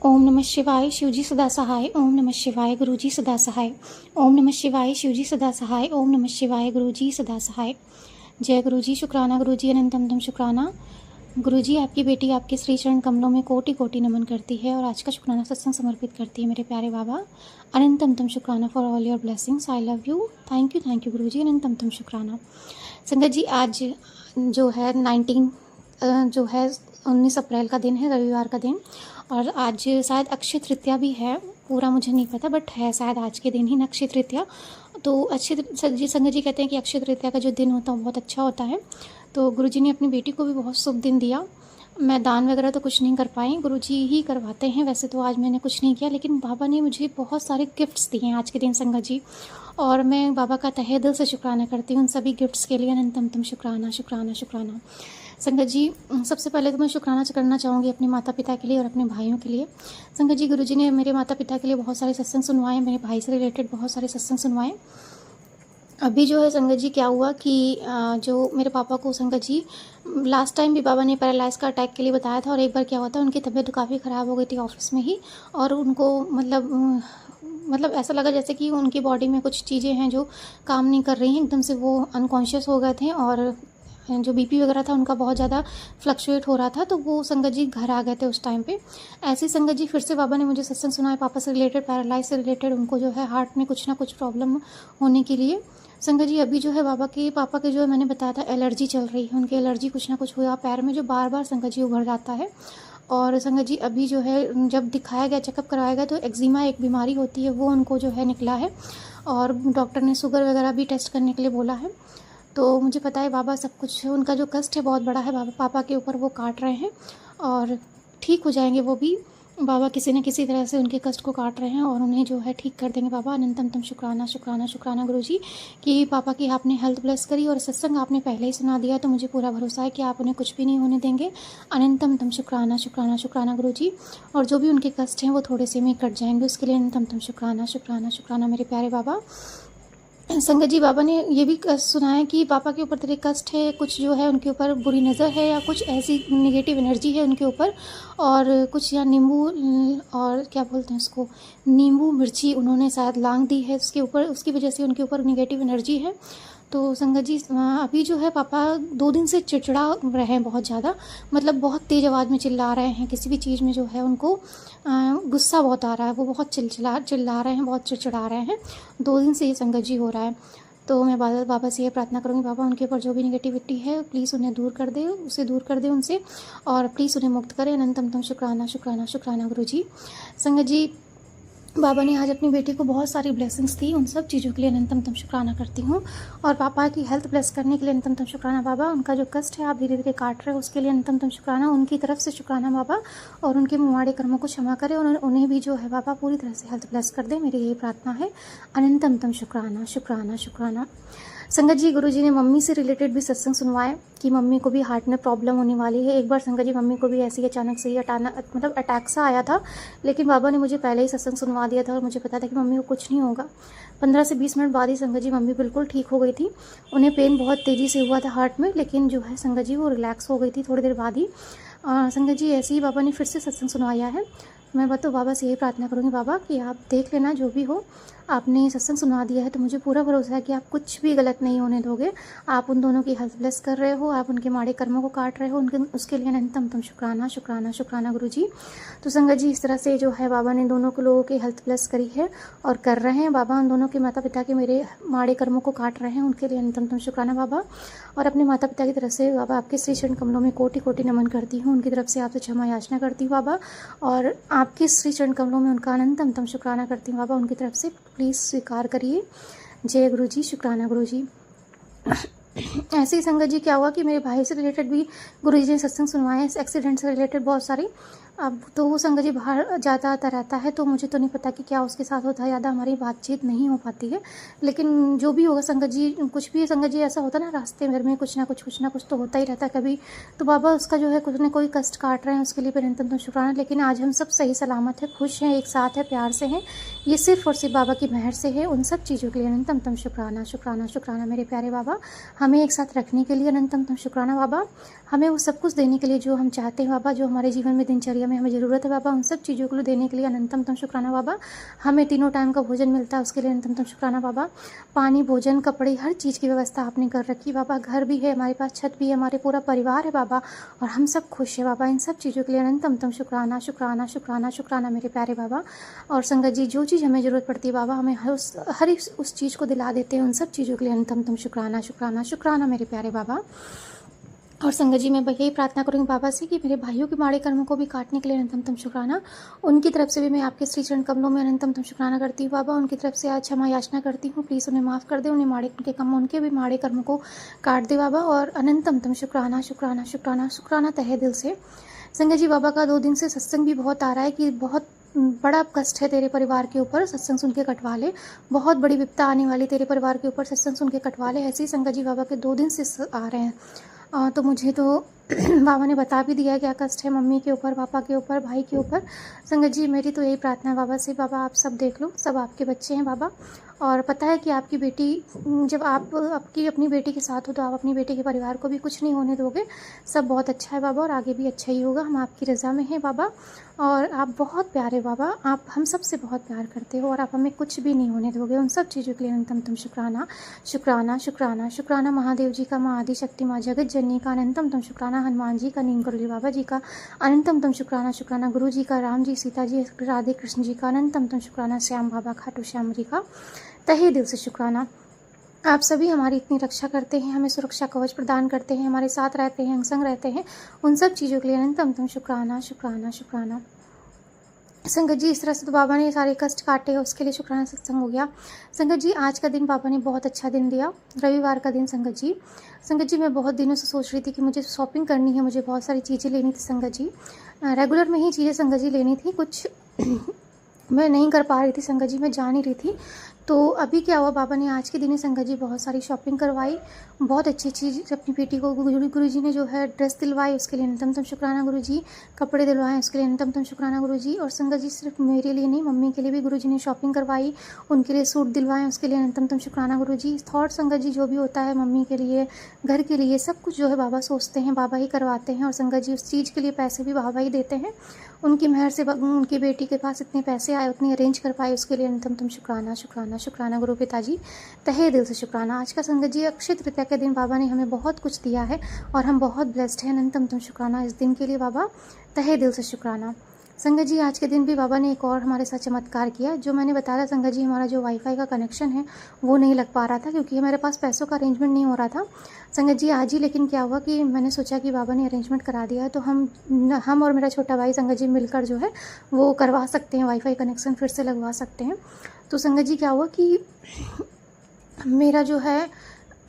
ओम नमः शिवाय, शिवजी सदा सहाय। ओम नमः शिवाय, गुरुजी सदा सहाय। ओम नमः शिवाय, शिवजी सदा सहाय। ओम नमः शिवाय, गुरुजी सदा सहाय। जय गुरुजी, शुक्राना गुरुजी, अनंतम शुक्राना। गुरुजी, आपकी बेटी आपके श्री चरण कमलों में कोटि कोटि नमन करती है और आज का शुक्राना सत्संग समर्पित करती है। मेरे प्यारे बाबा, अनंतम शुक्राना for all your blessings. I love you. Thank you Guruji, अनंतम शुक्राना। संगत जी, आज जो है 19 अप्रैल का दिन है, रविवार का दिन, और आज शायद अक्षय तृतीया भी है। पूरा मुझे नहीं पता, बट है शायद आज के दिन ही अक्षय तृतीया। तो संगत जी कहते हैं कि अक्षय तृतीया का जो दिन होता है वो बहुत अच्छा होता है। तो गुरुजी ने अपनी बेटी को भी बहुत शुभ दिन दिया। मैं दान वगैरह तो कुछ नहीं कर पाई, गुरुजी ही करवाते हैं। वैसे तो आज मैंने कुछ नहीं किया, लेकिन बाबा ने मुझे बहुत सारे गिफ्ट्स दिए हैं आज के दिन संगत जी, और मैं बाबा का तहे दिल से शुक्राना करती हूँ उन सभी गिफ्ट्स के लिए। अनंतम शुक्राना शुक्राना शुक्राना। संगत जी, सबसे पहले तो मैं शुक्राना करना चाहूँगी अपने माता पिता के लिए और अपने भाइयों के लिए। संगत जी, गुरुजी ने मेरे माता पिता के लिए बहुत सारे सत्संग सुनवाए, मेरे भाई से रिलेटेड बहुत सारे सत्संग सुनवाए। अभी जो है संगत जी क्या हुआ कि जो मेरे पापा को संगत जी लास्ट टाइम भी बाबा ने पैरालाइज का अटैक के लिए बताया था, और एक बार क्या हुआ था, उनकी तबीयत काफ़ी ख़राब हो गई थी ऑफिस में ही, और उनको मतलब ऐसा लगा जैसे कि उनकी बॉडी में कुछ चीज़ें हैं जो काम नहीं कर रही हैं। एकदम से वो अनकॉन्शियस हो गए थे, और जो बीपी वगैरह था उनका बहुत ज़्यादा फ्लक्चुएट हो रहा था। तो वो संगत जी घर आ गए थे उस टाइम पे। ऐसी संगत जी फिर से बाबा ने मुझे सत्संग सुनाया पापा से रिलेटेड, पैरालाइज से रिलेटेड, उनको जो है हार्ट में कुछ ना कुछ प्रॉब्लम होने के लिए। संगत जी, अभी जो है पापा के जो है मैंने बताया था एलर्जी चल रही है, उनकी एलर्जी कुछ ना कुछ हुआ पैर में जो बार बार संगत जी उभर जाता है। और संगत जी अभी जो है जब दिखाया गया, चेकअप कराया गया, तो एक्जिमा एक बीमारी होती है वो उनको जो है निकला है, और डॉक्टर ने शुगर वगैरह भी टेस्ट करने के लिए बोला है। तो मुझे पता है बाबा सब कुछ, उनका जो कष्ट है बहुत बड़ा है, पापा के ऊपर वो काट रहे हैं, और ठीक हो जाएंगे वो भी। बाबा किसी न किसी तरह से उनके कष्ट को काट रहे हैं और उन्हें जो है ठीक कर देंगे बाबा। अनंतम शुक्राना शुक्राना शुक्राना गुरुजी कि पापा की आपने हेल्थ ब्लेस करी, और सत्संग आपने पहले ही सुना दिया, तो मुझे पूरा भरोसा है कि आप उन्हें कुछ भी नहीं होने देंगे। अनंतम शुक्राना शुक्राना शुक्राना गुरुजी, और जो भी उनके कष्ट हैं वो थोड़े से में कट जाएंगे, उसके लिए अनंतम शुक्राना शुक्राना शुक्राना मेरे प्यारे बाबा। संगत जी, बाबा ने ये भी सुनाया कि पापा के ऊपर तेरे कष्ट है, कुछ जो है उनके ऊपर बुरी नज़र है, या कुछ ऐसी नेगेटिव एनर्जी है उनके ऊपर, और कुछ या नींबू और क्या बोलते हैं उसको, नींबू मिर्ची उन्होंने शायद लांग दी है उसके ऊपर, उसकी वजह से उनके ऊपर नेगेटिव एनर्जी है। तो संगत जी अभी जो है पापा 2 दिन से चिड़चिड़ा रहे हैं बहुत ज़्यादा, मतलब बहुत तेज़ आवाज़ में चिल्ला रहे हैं, किसी भी चीज़ में जो है उनको गुस्सा बहुत आ रहा है, वो बहुत चिल्ला रहे हैं, बहुत चिड़चिड़ा रहे हैं। 2 दिन से ये संगत जी हो रहा है। तो मैं बाबा से ये प्रार्थना करूँगी, बाबा उनके ऊपर जो भी नेगेटिविटी है प्लीज़ उन्हें दूर कर दे, उसे दूर कर दे उनसे, और प्लीज़ उन्हें मुक्त करें। अनंतम शुक्राना शुक्राना शुक्राना गुरुजी। संगत जी, बाबा ने आज अपनी बेटी को बहुत सारी ब्लेसिंग्स दी, उन सब चीज़ों के लिए अनंतम शुक्राना करती हूँ, और पापा की हेल्थ ब्लेस करने के लिए अनंतम शुक्राना बाबा। उनका जो कष्ट है आप धीरे धीरे काट रहे हो, उसके लिए अनंतम शुक्राना, उनकी तरफ से शुक्राना बाबा, और उनके मुआड़े कर्मों को क्षमा करें, और उन्हें भी जो है बाबा पूरी तरह से हेल्थ ब्लेस कर दे, मेरी यही प्रार्थना है। अनंतम शुक्राना शुक्राना शुक्राना। संगत जी, गुरुजी ने मम्मी से रिलेटेड भी सत्संग सुनवाए कि मम्मी को भी हार्ट में प्रॉब्लम होने वाली है। एक बार संगत जी मम्मी को भी ऐसे ही अचानक से ही मतलब अटैक सा आया था, लेकिन बाबा ने मुझे पहले ही सत्संग सुनवा दिया था, और मुझे पता था कि मम्मी को कुछ नहीं होगा। 15 से 20 मिनट बाद ही संगत जी मम्मी बिल्कुल ठीक हो गई थी। उन्हें पेन बहुत तेज़ी से हुआ था हार्ट में, लेकिन जो है संगत जी वो रिलैक्स हो गई थी थोड़ी देर बाद ही। संगत जी ऐसे ही बाबा ने फिर से सत्संग सुनवाया है। मैं तो बाबा से यही प्रार्थना करूँगी बाबा कि आप देख लेना, जो भी हो आपने सत्संग सुना दिया है, तो मुझे पूरा भरोसा है कि आप कुछ भी गलत नहीं होने दोगे। आप उन दोनों की हेल्थ ब्लेस कर रहे हो, आप उनके माड़े कर्मों को काट रहे हो, उसके लिए अनंतम शुक्राना शुक्राना शुक्राना गुरुजी। तो संगत जी, इस तरह से जो है बाबा ने दोनों को लोगों की हेल्थ ब्लेस करी है और कर रहे हैं। बाबा उन दोनों के माता पिता के मेरे माड़े कर्मों को काट रहे हैं, उनके लिए अनंतम शुक्राना बाबा। और अपने माता पिता की तरफ से बाबा आपके श्री चरण कमलों में कोटि कोटि नमन करती हूँ, उनकी तरफ से आपसे क्षमा याचना करती हूँ बाबा, और आपके श्री चरण कमलों में उनका अनंतम शुक्राना करती हूँ बाबा, उनकी तरफ से प्लीज़ स्वीकार करिए। जय गुरु जी, शुक्राना गुरु जी। ऐसे ही संगत जी क्या हुआ कि मेरे भाई से रिलेटेड भी गुरु जी ने सत्संग सुनवाए, एक्सीडेंट से रिलेटेड बहुत सारी। अब तो वो संगत जी बाहर जाता आता रहता है, तो मुझे तो नहीं पता कि क्या उसके साथ होता है, ज़्यादा हमारी बातचीत नहीं हो पाती है। लेकिन जो भी होगा संगत जी, कुछ भी संगत जी ऐसा होता है ना, रास्ते भर में कुछ ना कुछ तो होता ही रहता है कभी। तो बाबा उसका जो है कुछ न कोई कष्ट काट रहे हैं, उसके लिए अनंतम शुक्राना। लेकिन आज हम सब सही सलामत है, खुश हैं, एक साथ है, प्यार से हैं। ये सिर्फ और सिर्फ बाबा की मेहर से है। उन सब चीज़ों के लिए अनंतम शुक्राना शुक्राना शुक्राना मेरे प्यारे बाबा। हमें एक साथ रखने के लिए अनंतम शुक्राना बाबा। हमें वो सब कुछ देने के लिए जो हम चाहते हैं बाबा, जो हमारे जीवन में दिनचर्या में हमें ज़रूरत है बाबा, उन सब चीज़ों को देने के लिए अनंतम शुक्राना बाबा। हमें तीनों टाइम का भोजन मिलता है, उसके लिए अनंतम शुक्राना बाबा। पानी, भोजन, कपड़े, हर चीज़ की व्यवस्था आपने कर रखी बाबा। घर भी है हमारे पास, छत भी है, हमारे पूरा परिवार है बाबा, और हम सब खुश हैं बाबा। इन सब चीज़ों के लिए अनंतम शुक्राना शुक्राना शुक्राना शुक्राना मेरे प्यारे बाबा। और संगत जी, जो चीज़ हमें ज़रूरत पड़ती है बाबा, हमें हर एक उस चीज़ को दिला देते हैं। उन सब चीज़ों के लिए अनंतम शुक्राना शुक्राना शुक्राना मेरे प्यारे बाबा। और संगत जी, मैं यही प्रार्थना करूँगी बाबा से कि मेरे भाइयों के माड़े कर्मों को भी काटने के लिए अनंतम शुक्राना। उनकी तरफ से भी मैं आपके श्री चरण कमलों में अनंतम क्षमा करती हूँ बाबा। उनकी तरफ से आज क्षमा याचना करती हूँ, प्लीज़ उन्हें माफ़ कर दे, उनके भी माड़े कर्मों को काट दे बाबा। और अनंतम शुक्राना शुक्राना शुक्राना शुक्राना तहे दिल से। संगत जी, बाबा का 2 दिन से सत्संग भी बहुत आ रहा है कि बहुत बड़ा कष्ट है तेरे परिवार के ऊपर, सत्संग सुन के कटवा ले। बहुत बड़ी विपदा आने वाली तेरे परिवार के ऊपर, सत्संग सुन के कटवा ले। ऐसे ही संगत जी बाबा के 2 दिन से आ रहे हैं। तो मुझे तो बाबा ने बता भी दिया क्या कष्ट है मम्मी के ऊपर, पापा के ऊपर, भाई के ऊपर। संगत जी, मेरी तो यही प्रार्थना है बाबा से, बाबा आप सब देख लो, सब आपके बच्चे हैं बाबा। और पता है कि आपकी बेटी, जब आप अपनी बेटी के साथ हो तो आप अपनी बेटी के परिवार को भी कुछ नहीं होने दोगे। सब बहुत अच्छा है बाबा, और आगे भी अच्छा ही होगा। हम आपकी रज़ा में हैं बाबा, और आप बहुत प्यारे बाबा, आप हम सब से बहुत प्यार करते हो, और आप हमें कुछ भी नहीं होने दोगे। उन सब चीज़ों के लिए अनंतम शुक्राना शुक्राना शुक्राना शुक्राना। महादेव जी का, माँ आदि शक्ति, माँ जगत जननी का अनंतम शुक्राना। हनुमान जी का, नीम करोली बाबा जी का अनंतम शुक्राना शुक्राना। गुरु जी का, राम जी, सीता जी, राधे कृष्ण जी का अनंतम शुक्राना। श्याम बाबा, खाटू श्याम जी का तहे दिल से शुक्राना। आप सभी हमारी इतनी रक्षा करते हैं, हमें सुरक्षा कवच प्रदान करते हैं, हमारे साथ रहते हैं, संग रहते हैं। उन सब चीज़ों के लिए अनंतम शुक्राना शुक्राना शुक्राना। संगत जी, इस तरह से तो बाबा ने सारे कष्ट काटे, उसके लिए शुक्राना सत्संग हो गया। संगत जी, आज का दिन बाबा ने बहुत अच्छा दिन दिया, रविवार का दिन। संगत जी, मैं बहुत दिनों से सोच रही थी कि मुझे शॉपिंग करनी है, मुझे बहुत सारी चीज़ें लेनी थी संगत जी। रेगुलर में ही चीज़ें संगत जी लेनी थी, कुछ मैं नहीं कर पा रही थी संगत जी, मैं जा नहीं रही थी। तो अभी क्या हुआ, बाबा ने आज के दिन ही संगत जी बहुत सारी शॉपिंग करवाई, बहुत अच्छी चीज़ अपनी बेटी को गुरु जी ने जो है ड्रेस दिलवाई, उसके लिए अनंतम शुक्राना गुरु जी। कपड़े दिलवाए, उसके लिए अनंतम शुक्राना गुरु जी। और संगत जी, सिर्फ मेरे लिए नहीं, मम्मी के लिए भी गुरु जी ने शॉपिंग करवाई, उनके लिए सूट दिलवाए, उसके लिए अनंतम शुक्राना गुरु जी। थॉट संगत जी, जो भी होता है मम्मी के लिए, घर के लिए, सब कुछ जो है बाबा सोचते हैं, बाबा ही करवाते हैं। और संगत जी, उस चीज़ के लिए पैसे भी बाबा ही देते हैं। उनकी मेहर से उनकी बेटी के पास इतने पैसे आए, उतनी अरेंज कर पाए, उसके लिए अनंतम शुक्राना शुक्राना शुक्राना गुरु पिताजी, तहे दिल से शुक्राना। आज का संगत जी, अक्षय तृतीया के दिन बाबा ने हमें बहुत कुछ दिया है, और हम बहुत ब्लेस्ड हैं। अनंतम शुक्राना इस दिन के लिए बाबा, तहे दिल से शुक्राना। संगत जी, आज के दिन भी बाबा ने एक और हमारे साथ चमत्कार किया। जो मैंने बताया संगत जी, हमारा जो वाईफाई का कनेक्शन है वो नहीं लग पा रहा था, क्योंकि हमारे पास पैसों का अरेंजमेंट नहीं हो रहा था संगत जी आज ही। लेकिन क्या हुआ कि मैंने सोचा कि बाबा ने अरेंजमेंट करा दिया है, तो हम और मेरा छोटा भाई संगत जी मिलकर जो है वो करवा सकते हैं, वाईफाई कनेक्शन फिर से लगवा सकते हैं। तो संगत जी, क्या हुआ कि मेरा जो है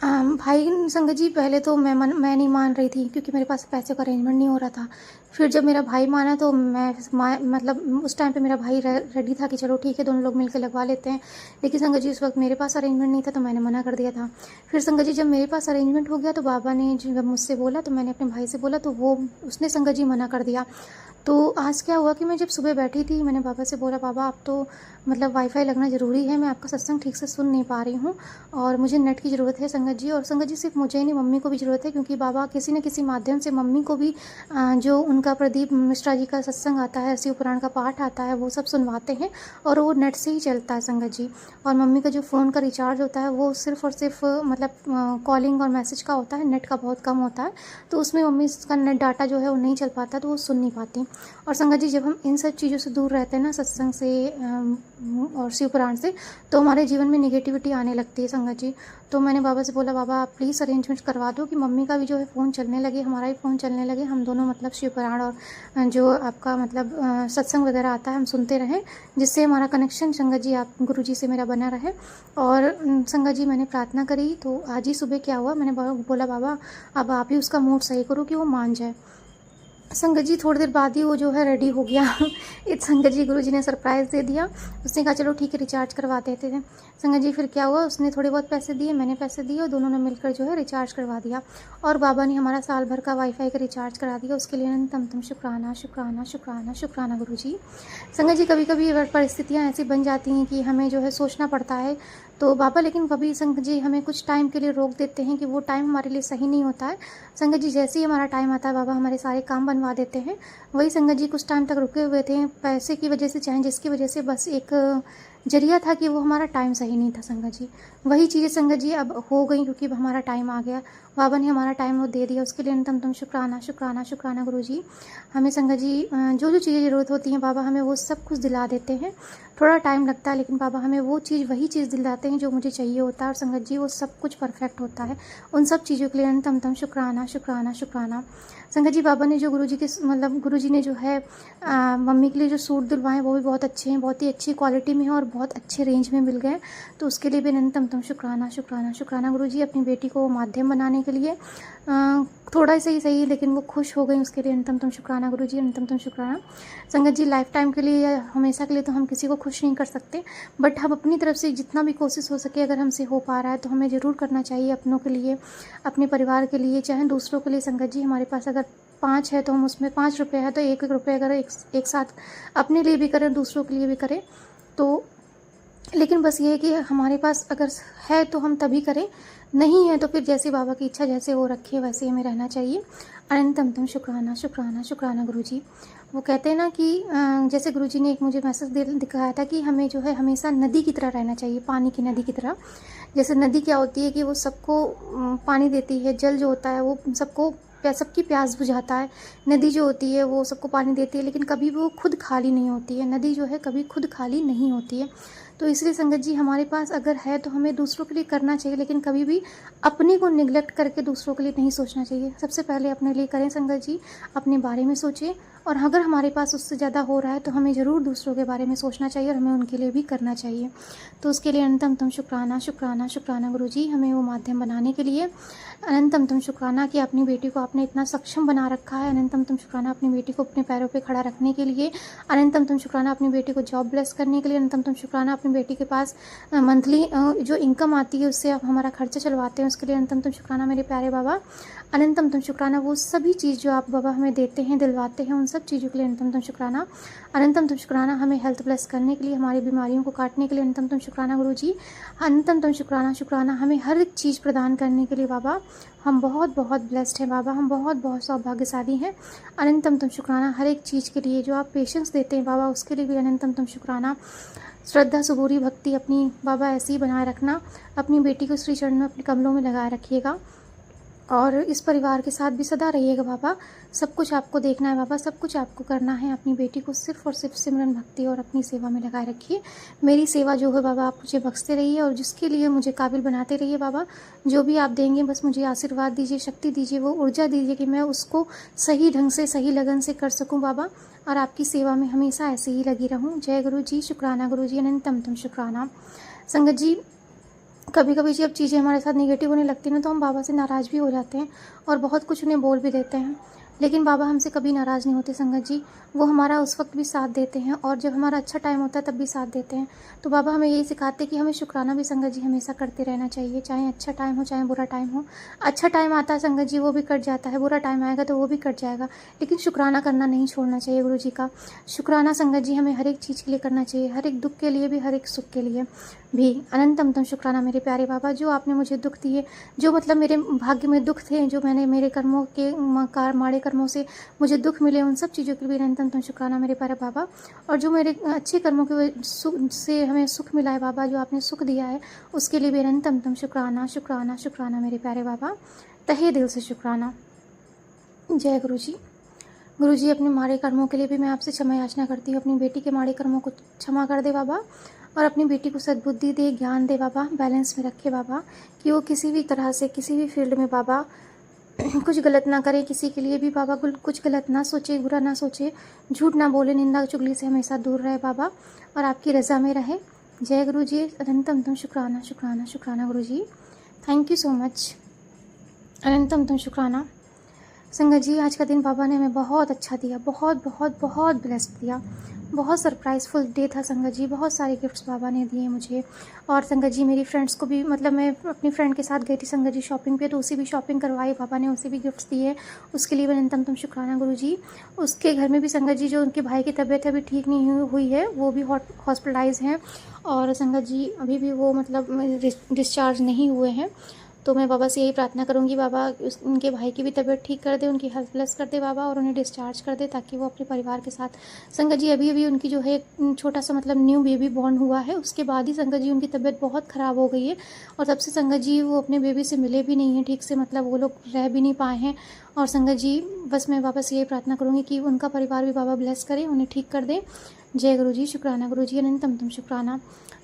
भाई संगत जी, पहले तो मैं नहीं मान रही थी, क्योंकि मेरे पास पैसे का अरेंजमेंट नहीं हो रहा था। फिर जब मेरा भाई माना तो मतलब उस टाइम पे मेरा भाई रेडी था कि चलो ठीक है, दोनों लोग मिलकर लगवा लेते हैं। लेकिन संगत जी, उस वक्त मेरे पास अरेंजमेंट नहीं था, तो मैंने मना कर दिया था। फिर संगत जी, जब मेरे पास अरेंजमेंट हो गया तो बाबा ने जब मुझसे बोला, तो मैंने अपने भाई से बोला, तो उसने संगत जी मना कर दिया। तो आज क्या हुआ कि मैं जब सुबह बैठी थी, मैंने बाबा से बोला, बाबा अब तो मतलब वाईफाई लगना ज़रूरी है, मैं आपका सत्संग ठीक से सुन नहीं पा रही हूँ, और मुझे नेट की ज़रूरत है संगत जी। और संगत जी, सिर्फ मुझे ही नहीं, मम्मी को भी ज़रूरत है, क्योंकि बाबा किसी न किसी माध्यम से मम्मी को भी जो उनका प्रदीप मिश्रा जी का सत्संग आता है, शिव पुराण का पाठ आता है, वो सब सुनवाते हैं, और वो नेट से ही चलता है संगत जी। और मम्मी का जो फ़ोन का रिचार्ज होता है वो सिर्फ और सिर्फ मतलब कॉलिंग और मैसेज का होता है, नेट का बहुत कम होता है, तो उसमें मम्मी का नेट डाटा जो है वो नहीं चल पाता, तो वो सुन नहीं पाती। और संगत जी, जब हम इन सब चीज़ों से दूर रहते हैं ना, सत्संग से और शिव पुराण से, तो हमारे जीवन में नेगेटिविटी आने लगती है संगत जी। तो मैंने बाबा से बोला, बाबा आप प्लीज़ अरेंजमेंट करवा दो कि मम्मी का भी जो है फ़ोन चलने लगे, हमारा भी फ़ोन चलने लगे, हम दोनों मतलब शिव पुराण और जो आपका मतलब सत्संग वगैरह आता है हम सुनते रहें, जिससे हमारा कनेक्शन संगत जी आप गुरु जी से मेरा बना रहे। और संगत जी, मैंने प्रार्थना करी, तो आज ही सुबह क्या हुआ, मैंने बोला, बाबा अब आप ही उसका मूड सही करो कि वो मान जाए। संगत जी थोड़ी देर बाद ही वो जो है रेडी हो गया। इस संगत जी गुरुजी ने सरप्राइज़ दे दिया। उसने कहा चलो ठीक है रिचार्ज करवा देते थे। संगत जी फिर क्या हुआ, उसने थोड़े बहुत पैसे दिए, मैंने पैसे दिए और दोनों ने मिलकर जो है रिचार्ज करवा दिया और बाबा ने हमारा साल भर का वाईफाई का रिचार्ज करा दिया। उसके लिए अनंतम शुक्राना शुक्राना शुक्राना शुक्राना गुरुजी। संगत जी कभी कभी परिस्थितियाँ ऐसी बन जाती हैं कि हमें जो है सोचना पड़ता है तो बाबा, लेकिन कभी संगत जी हमें कुछ टाइम के लिए रोक देते हैं कि वो टाइम हमारे लिए सही नहीं होता है। संगत जी जैसे ही हमारा टाइम आता है बाबा हमारे सारे काम बनवा देते हैं। वही संगत जी कुछ टाइम तक रुके हुए थे पैसे की वजह से, चाहे जिसकी वजह से, बस एक जरिया था कि वो हमारा टाइम सही नहीं था संगत जी। वही चीज़ें संगत जी अब हो गई क्योंकि अब हमारा टाइम आ गया, बाबा ने हमारा टाइम वो दे दिया। उसके लिए अनंतम शुक्राना शुक्राना शुक्राना गुरुजी। हमें संगत जी जो जो चीज़ें ज़रूरत होती हैं बाबा हमें वो सब कुछ दिला देते हैं। थोड़ा टाइम लगता है लेकिन बाबा हमें वो चीज़, वही चीज़ दिलाते हैं जो मुझे चाहिए होता है और संगत जी वो सब कुछ परफेक्ट होता है। उन सब चीज़ों के लिए अनंतम शुक्राना शुक्राना शुक्राना। संगत जी बाबा ने जो गुरुजी के मतलब गुरुजी ने जो है मम्मी के लिए जो सूट दिलवाए वो भी बहुत अच्छे हैं, बहुत ही अच्छी क्वालिटी में हैं और बहुत अच्छे रेंज में मिल गए। तो उसके लिए भी अनंतम शुक्राना शुक्राना शुक्राना गुरुजी। अपनी बेटी को माध्यम बनाने के लिए थोड़ा सा ही सही लेकिन वो खुश हो गई, उसके लिए अनंतम शुक्राना गुरुजी, अनंतम शुक्राना। संगत जी लाइफ टाइम के लिए या हमेशा के लिए तो हम किसी को खुश नहीं कर सकते, बट हम अपनी तरफ से जितना भी कोशिश हो सके अगर हमसे हो पा रहा है तो हमें ज़रूर करना चाहिए अपनों के लिए, अपने परिवार के लिए, चाहे दूसरों के लिए। संगत जी हमारे पास अगर 5 है तो हम उसमें 5 रुपये है तो 1-1 रुपये अगर एक साथ अपने लिए भी करें दूसरों के लिए भी करें तो, लेकिन बस ये है कि हमारे पास अगर है तो हम तभी करें, नहीं है तो फिर जैसे बाबा की इच्छा जैसे वो रखे वैसे हमें रहना चाहिए। अनंतम शुक्राना शुक्राना शुक्राना गुरुजी। वो कहते हैं ना कि जैसे गुरुजी ने एक मुझे मैसेज दिखाया था कि हमें जो है हमेशा नदी की तरह रहना चाहिए, पानी की नदी की तरह। जैसे नदी क्या होती है कि वो सबको पानी देती है, जल जो होता है वो सबकी प्यास बुझाता है। नदी जो होती है वो सबको पानी देती है लेकिन कभी वो खुद खाली नहीं होती है। नदी जो है कभी खुद खाली नहीं होती है। तो इसलिए संगत जी हमारे पास अगर है तो हमें दूसरों के लिए करना चाहिए लेकिन कभी भी अपने को निगलेक्ट करके दूसरों के लिए नहीं सोचना चाहिए। सबसे पहले अपने लिए करें संगत जी, अपने बारे में सोचें और अगर हमारे पास उससे ज़्यादा हो रहा है तो हमें ज़रूर दूसरों के बारे में सोचना चाहिए और हमें उनके लिए भी करना चाहिए। तो उसके लिए अनंतम शुक्राना शुक्राना शुक्राना गुरुजी, हमें वो माध्यम बनाने के लिए। अनंतम शुक्राना कि अपनी बेटी को आपने इतना सक्षम बना रखा है। अनंतम शुक्राना अपनी बेटी को अपने पैरों पे खड़ा रखने के लिए। अनंतम शुक्राना अपनी बेटी को जॉब ब्लेस करने के लिए। अनंतम शुक्राना अपनी बेटी के पास मंथली जो इनकम आती है उससे आप हमारा खर्चा चलवाते हैं, उसके लिए अनंतम शुक्राना मेरे प्यारे बाबा। अनंतम शुक्राना वो सभी चीज़ जो आप बाबा हमें देते हैं, दिलवाते हैं, उन सब चीज़ों के लिए अनंतम शुक्राना। अनंतम शुक्राना हमें हेल्थ ब्लेस करने के लिए, हमारी बीमारियों को काटने के लिए अनंतम शुक्राना गुरुजी। अनंतम शुक्राना शुक्राना हमें हर एक चीज़ प्रदान करने के लिए बाबा। हम बहुत बहुत ब्लेस्ड हैं बाबा, हम बहुत बहुत सौभाग्यशाली हैं। अनंतम शुक्राना हर एक चीज़ के लिए जो आप पेशेंस देते हैं बाबा उसके लिए भी अनंतम शुक्राना। श्रद्धा सुबूरी भक्ति अपनी बाबा ऐसी ही बनाए रखना। अपनी बेटी को श्री चरण में अपने कमलों में लगाए रखिएगा और इस परिवार के साथ भी सदा रहिएगा बाबा। सब कुछ आपको देखना है बाबा, सब कुछ आपको करना है। अपनी बेटी को सिर्फ और सिर्फ सिमरन भक्ति और अपनी सेवा में लगाए रखिए। मेरी सेवा जो है बाबा आप मुझे बख्शते रहिए और जिसके लिए मुझे काबिल बनाते रहिए बाबा। जो भी आप देंगे बस मुझे आशीर्वाद दीजिए, शक्ति दीजिए, वो ऊर्जा दीजिए कि मैं उसको सही ढंग से, सही लगन से कर सकूँ बाबा और आपकी सेवा में हमेशा ऐसे ही लगी रहूँ। जय गुरु जी, शुक्राना गुरु जी, अनंतम शुक्राना। संगत जी कभी कभी जब चीज़ें हमारे साथ नेगेटिव होने लगती हैं तो हम बाबा से नाराज़ भी हो जाते हैं और बहुत कुछ उन्हें बोल भी देते हैं, लेकिन बाबा हमसे कभी नाराज़ नहीं होते संगत जी। वो हमारा उस वक्त भी साथ देते हैं और जब हमारा अच्छा टाइम होता है तब भी साथ देते हैं। तो बाबा हमें यही सिखाते हैं कि हमें शुक्राना भी संगत जी हमेशा करते रहना चाहिए, चाहे अच्छा टाइम हो चाहे बुरा टाइम हो। अच्छा टाइम आता है संगत जी वो भी कट जाता है, बुरा टाइम आएगा तो वो भी कट जाएगा, लेकिन शुक्राना करना नहीं छोड़ना चाहिए गुरु जी का। शुक्राना संगत जी हमें हर एक चीज़ के लिए करना चाहिए, हर एक दुख के लिए भी, हर एक सुख के लिए भी। अनंतम शुक्राना मेरे प्यारे बाबा, जो आपने मुझे दुख दिए, जो मतलब मेरे भाग्य में दुख थे, जो मैंने मेरे कर्मों के माड़े कर्मों से मुझे दुख मिले, उन सब चीज़ों के लिए अनंतम शुक्राना मेरे प्यारे बाबा। और जो मेरे अच्छे कर्मों के से हमें सुख मिला है बाबा, जो आपने सुख दिया है उसके लिए भी अनंतम शुक्राना शुक्राना शुक्राना मेरे प्यारे बाबा, तहे दिल से शुक्राना। जय गुरु जी। गुरु जी अपने माड़े कर्मों के लिए भी मैं आपसे क्षमा याचना करती हूँ। अपनी बेटी के माड़े कर्मों को क्षमा कर दे बाबा और अपनी बेटी को सद्बुद्धि दे, ज्ञान दे बाबा, बैलेंस में रखे बाबा, कि वो किसी भी तरह से किसी भी फील्ड में बाबा कुछ गलत ना करे, किसी के लिए भी बाबा कुछ गलत ना सोचे, बुरा ना सोचे, झूठ ना बोले, निंदा चुगली से हमेशा दूर रहे बाबा और आपकी रज़ा में रहे। जय गुरु जी, अनंतम शुक्राना शुक्राना शुक्राना गुरु जी, थैंक यू सो मच। अनंतम शुक्राना। संगत जी आज का दिन बाबा ने हमें बहुत अच्छा दिया, बहुत बहुत बहुत ब्लेस्ड दिया। बहुत सरप्राइज़फुल डे था संगत जी, बहुत सारे गिफ्ट्स बाबा ने दिए मुझे। और संगत जी मेरी फ्रेंड्स को भी, मतलब मैं अपनी फ्रेंड के साथ गई थी संगत जी शॉपिंग पे, तो उसे भी शॉपिंग करवाई बाबा ने, उसे भी गिफ्ट्स दिए। उसके लिए अनंतम शुक्राना गुरु जी। उसके घर में भी संगत जी जो उनके भाई की तबीयत अभी ठीक नहीं हुई है, वो भी हॉस्पिटलाइज हैं। और संगत जी अभी भी वो मतलब डिस्चार्ज नहीं हुए हैं। तो मैं बाबा से यही प्रार्थना करूंगी, बाबा उनके भाई की भी तबीयत ठीक कर दे, उनकी हेल्थ ब्लेस कर दे बाबा, और उन्हें डिस्चार्ज कर दे ताकि वो अपने परिवार के साथ। संगत जी अभी उनकी जो है एक छोटा सा मतलब न्यू बेबी बॉर्न हुआ है, उसके बाद ही संगत जी उनकी तबीयत बहुत ख़राब हो गई है। और तब से संगत जी वो अपने बेबी से मिले भी नहीं हैं ठीक से, मतलब वो लोग रह भी नहीं पाए हैं। और संगत जी बस मैं बाबा से यही प्रार्थना करूँगी कि उनका परिवार भी बाबा ब्लेस करे, उन्हें ठीक कर दे। जय गुरु जी, शुक्राना गुरु जी, अनंतम शुक्राना।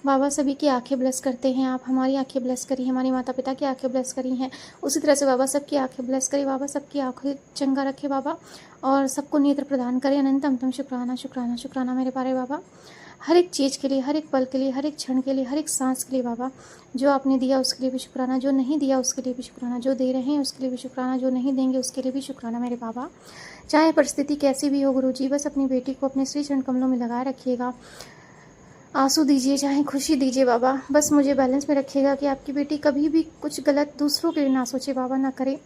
बाबा सभी की आंखें ब्लेस करते हैं, आप हमारी आंखें ब्लेस करी, हमारी माता पिता की आंखें ब्लेस करी हैं, उसी तरह से बाबा सबकी आंखें ब्लेस करी, बाबा सबकी आंखें चंगा रखे बाबा, और सबको नेत्र प्रदान करें। अनंतम शुक्राना शुक्राना शुक्राना मेरे प्यारे बाबा, हर एक चीज़ के लिए, हर एक पल के लिए, हर एक क्षण के लिए, हर एक सांस के लिए बाबा। जो आपने दिया उसके लिए भी शुक्राना, जो नहीं दिया उसके लिए भी शुक्राना, जो दे रहे हैं उसके लिए भी शुक्राना, जो नहीं देंगे उसके लिए भी शुक्राना मेरे बाबा। चाहे परिस्थिति कैसी भी हो गुरु जी, बस अपनी बेटी को अपने श्री चरण कमलों में लगाए रखिएगा। आंसू दीजिए चाहे खुशी दीजिए बाबा, बस मुझे बैलेंस में रखिएगा कि आपकी बेटी कभी भी कुछ गलत दूसरों के लिए ना सोचे बाबा, ना करे।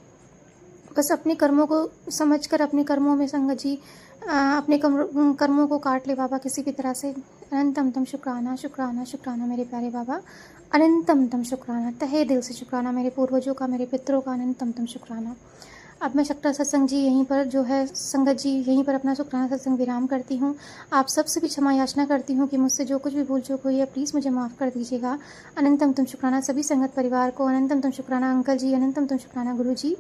बस अपने कर्मों को समझकर अपने कर्मों में संगत जी अपने कर्मों को काट ले बाबा किसी भी तरह से। अनंतम शुक्राना शुक्राना शुक्राना मेरे प्यारे बाबा, अनंतम शुक्राना, तहे दिल से शुक्राना मेरे पूर्वजों का, मेरे पितरों का, अनंतम शुक्राना। अब मैं शक्ता सत्संग जी यहीं पर जो है संगत जी यहीं पर अपना शुक्राना सत्संग विराम करती हूँ। आप सबसे भी क्षमा याचना करती हूँ कि मुझसे जो कुछ भी भूल चूक हुई है प्लीज़ मुझे माफ़ कर दीजिएगा। अनंतम शुक्राना सभी संगत परिवार को, अनंतम शुक्राना अंकल जी, अनंतम शुक्राना गुरु जी।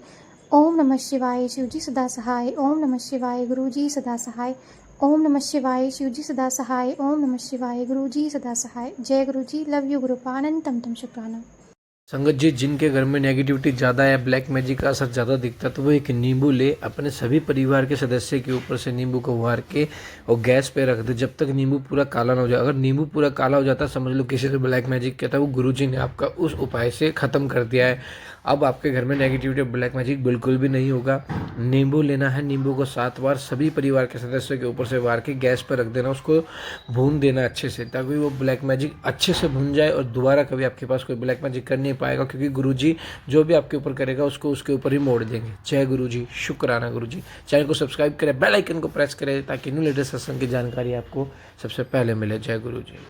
ओम नमः शिवाय, शिव जी सदा सहाय। ओम नमः शिवाय, गुरु जी सदा सहाय। ओम नमः शिवाय, शिव जी सदा सहाय। ओम नमः शिवाय, गुरु जी सदा सहाय। जय गुरु जी, लव यू गुरुपा, अनंतम शुक्राना। संगत जी जिनके घर में नेगेटिविटी ज़्यादा है, ब्लैक मैजिक का असर ज़्यादा दिखता है, तो वो एक नींबू ले, अपने सभी परिवार के सदस्य के ऊपर से नींबू को उबार के और गैस पे रख दे जब तक नींबू पूरा काला ना हो जाए। अगर नींबू पूरा काला हो जाता है समझ लो किसी से ब्लैक मैजिक कहता है, वो गुरुजी ने आपका उस उपाय से ख़त्म कर दिया है। अब आपके घर में नेगेटिविटी ब्लैक मैजिक बिल्कुल भी नहीं होगा। नींबू लेना है, नींबू को 7 बार सभी परिवार के सदस्यों के ऊपर से वार के गैस पर रख देना, उसको भून देना अच्छे से, ताकि वो ब्लैक मैजिक अच्छे से भून जाए और दोबारा कभी आपके पास कोई ब्लैक मैजिक कर नहीं पाएगा, क्योंकि गुरुजी जो भी आपके ऊपर करेगा उसको उसके ऊपर ही मोड़ देंगे। जय गुरुजी, शुक्राना गुरुजी। चैनल को सब्सक्राइब करें, बेल आइकन को प्रेस करें ताकि न्यू लेटेस्ट सत्संग की जानकारी आपको सबसे पहले मिले। जय गुरुजी।